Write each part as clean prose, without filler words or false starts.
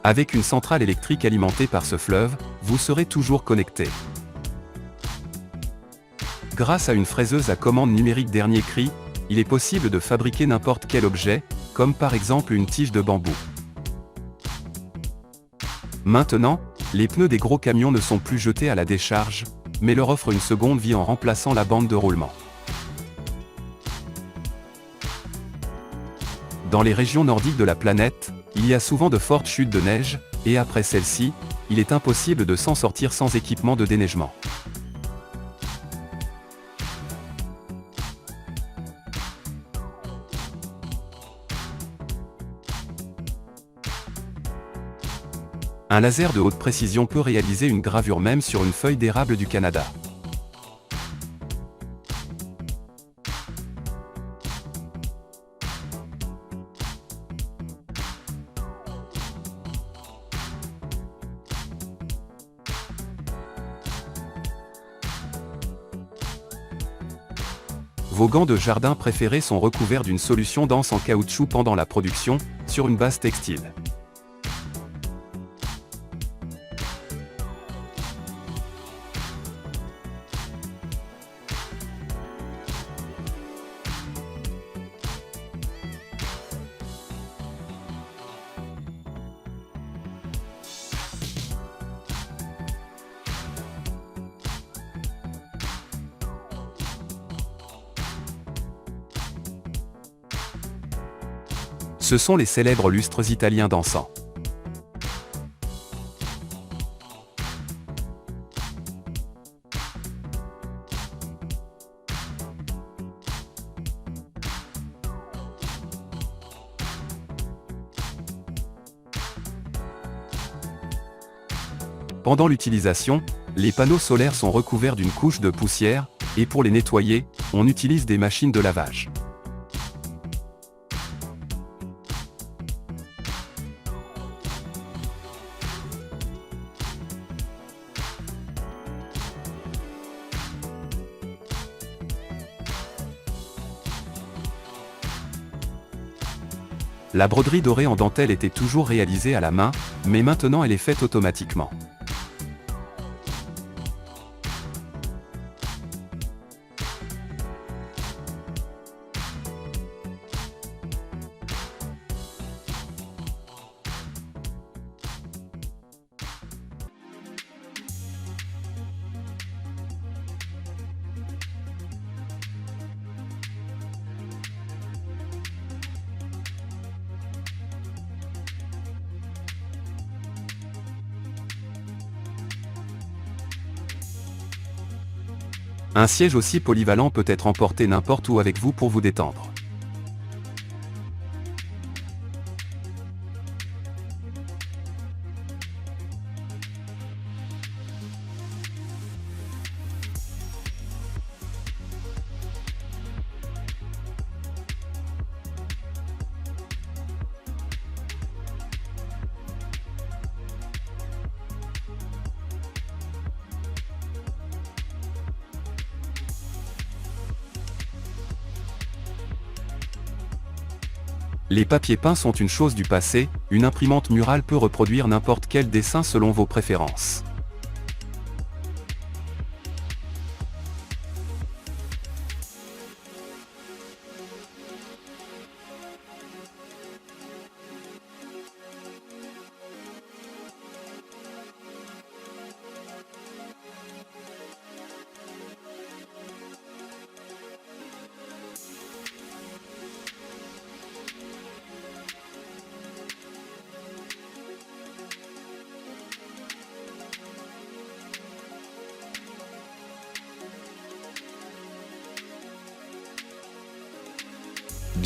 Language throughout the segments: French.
Avec une centrale électrique alimentée par ce fleuve, vous serez toujours connecté. Grâce à une fraiseuse à commande numérique dernier cri, il est possible de fabriquer n'importe quel objet, comme par exemple une tige de bambou. Maintenant, les pneus des gros camions ne sont plus jetés à la décharge, mais leur offrent une seconde vie en remplaçant la bande de roulement. Dans les régions nordiques de la planète, il y a souvent de fortes chutes de neige, et après celles-ci, il est impossible de s'en sortir sans équipement de déneigement. Un laser de haute précision peut réaliser une gravure même sur une feuille d'érable du Canada. Vos gants de jardin préférés sont recouverts d'une solution dense en caoutchouc pendant la production, sur une base textile. Ce sont les célèbres lustres italiens d'encens. Pendant l'utilisation, les panneaux solaires sont recouverts d'une couche de poussière, et pour les nettoyer, on utilise des machines de lavage. La broderie dorée en dentelle était toujours réalisée à la main, mais maintenant elle est faite automatiquement. Un siège aussi polyvalent peut être emporté n'importe où avec vous pour vous détendre. Les papiers peints sont une chose du passé, une imprimante murale peut reproduire n'importe quel dessin selon vos préférences.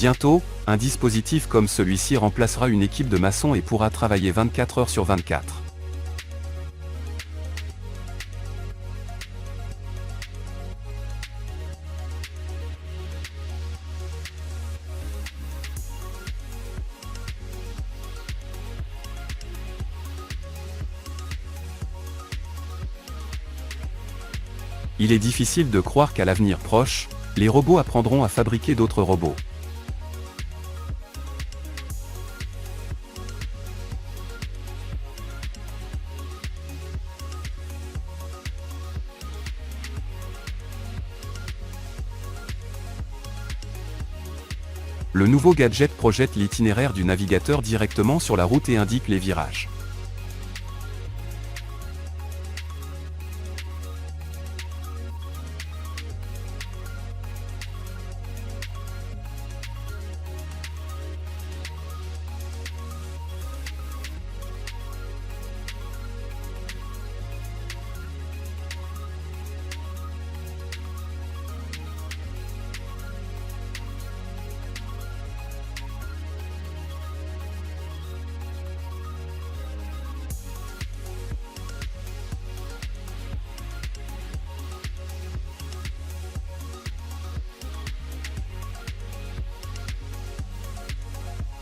Bientôt, un dispositif comme celui-ci remplacera une équipe de maçons et pourra travailler 24 heures sur 24. Il est difficile de croire qu'à l'avenir proche, les robots apprendront à fabriquer d'autres robots. Le nouveau gadget projette l'itinéraire du navigateur directement sur la route et indique les virages.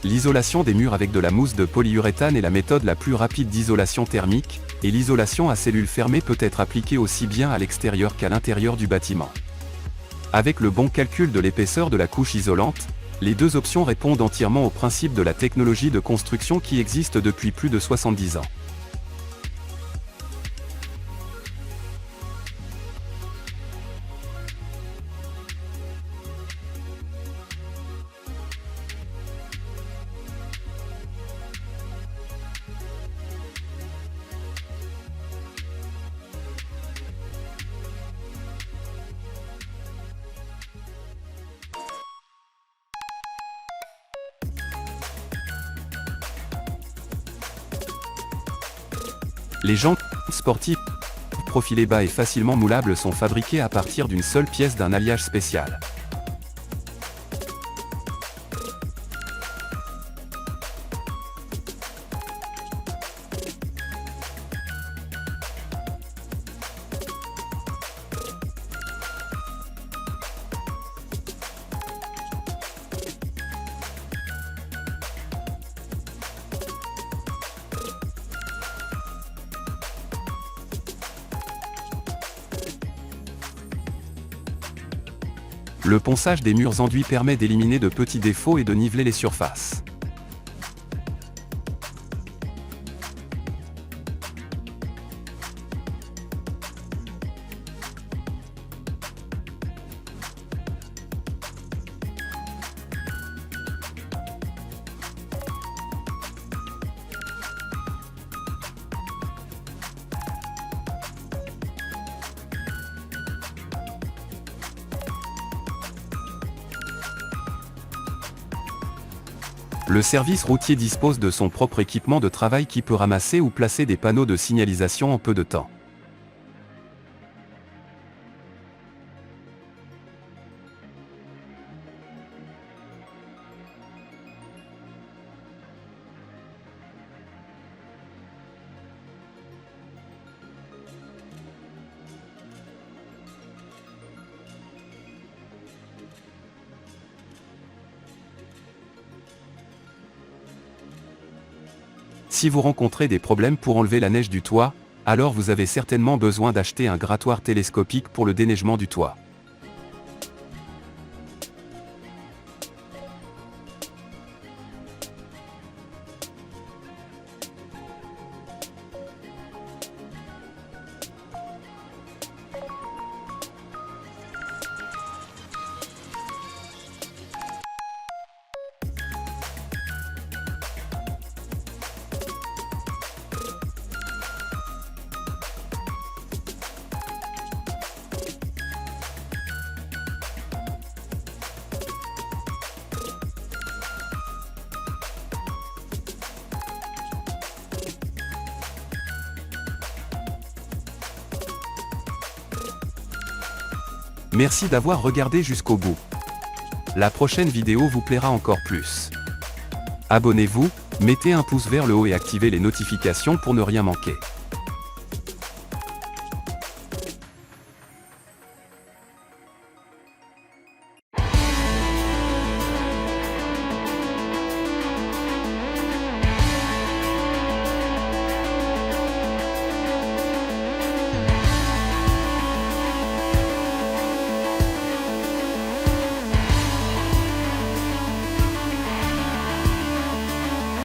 L'isolation des murs avec de la mousse de polyuréthane est la méthode la plus rapide d'isolation thermique, et l'isolation à cellules fermées peut être appliquée aussi bien à l'extérieur qu'à l'intérieur du bâtiment. Avec le bon calcul de l'épaisseur de la couche isolante, les deux options répondent entièrement au principe de la technologie de construction qui existe depuis plus de 70 ans. Les jantes sportives profilées bas et facilement moulables sont fabriquées à partir d'une seule pièce d'un alliage spécial. Le ponçage des murs enduits permet d'éliminer de petits défauts et de niveler les surfaces. Le service routier dispose de son propre équipement de travail qui peut ramasser ou placer des panneaux de signalisation en peu de temps. Si vous rencontrez des problèmes pour enlever la neige du toit, alors vous avez certainement besoin d'acheter un grattoir télescopique pour le déneigement du toit. Merci d'avoir regardé jusqu'au bout. La prochaine vidéo vous plaira encore plus. Abonnez-vous, mettez un pouce vers le haut et activez les notifications pour ne rien manquer.